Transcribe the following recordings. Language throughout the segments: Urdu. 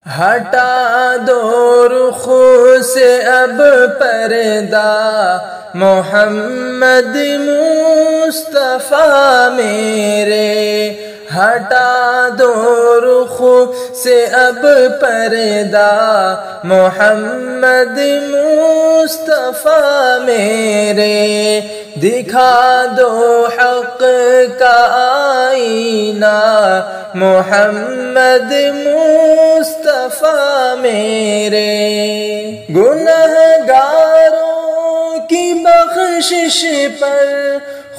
ہٹا دو رخ سے اب پردہ محمد مصطفیٰ میرے، ہٹا دو رخ سے اب پردہ محمد مصطفیٰ میرے، دکھا دو حق کا آئینہ محمد مصطفیٰ میرے، گنہگاروں کی بخشش پر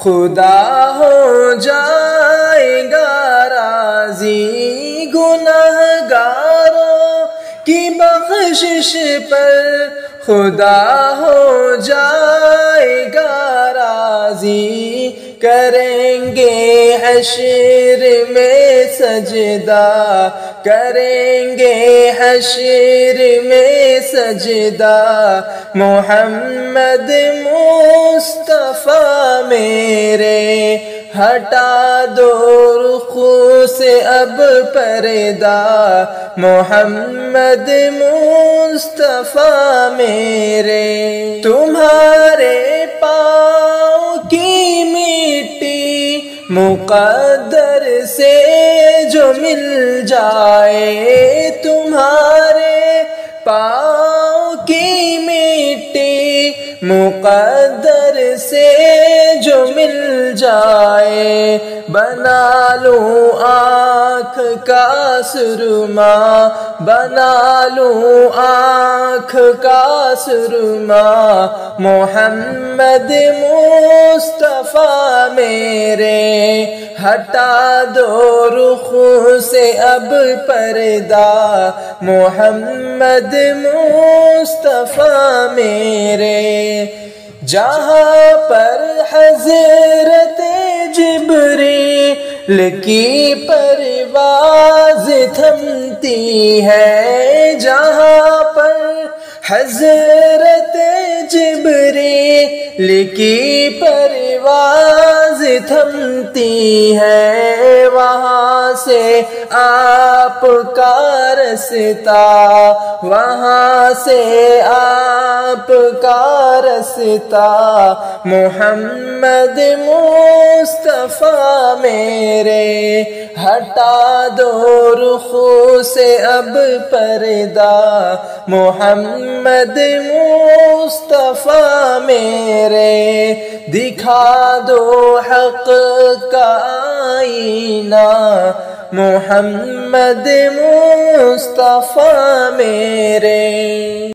خدا ہو جائے گا راضی، گنہگاروں کی بخشش پر خدا ہو جائے گا راضی، کریں گے حشر میں سجدہ، کریں گے حشر میں سجدہ محمد مصطفیٰ میرے، ہٹا دو رخ سے اب پردہ محمد مصطفیٰ میرے، تمہارے پاؤں کی مٹی مقدر سے جو مل جائے، تمہارے پاؤں کی مٹی مقدر سے جو مل جائے، بنا لوں آنکھ کا سرما، بنا لوں آنکھ کا سرما محمد مصطفیٰ میرے، ہٹا دو رخ سے اب پردہ محمد مصطفیٰ میرے، جہاں پر حضرت جبریل کی پرواز تھمتی ہے، جہاں پر حضرت جبریل کی پرواز تھمتی ہے، وہاں سے آپ کا رستہ، وہاں سے آپ کا رستہ محمد مصطفیٰ میرے، ہٹا دو رخ سے اب پردہ محمد مصطفیٰ میرے، دکھا دو حق کا آئینہ محمد مصطفیٰ میرے۔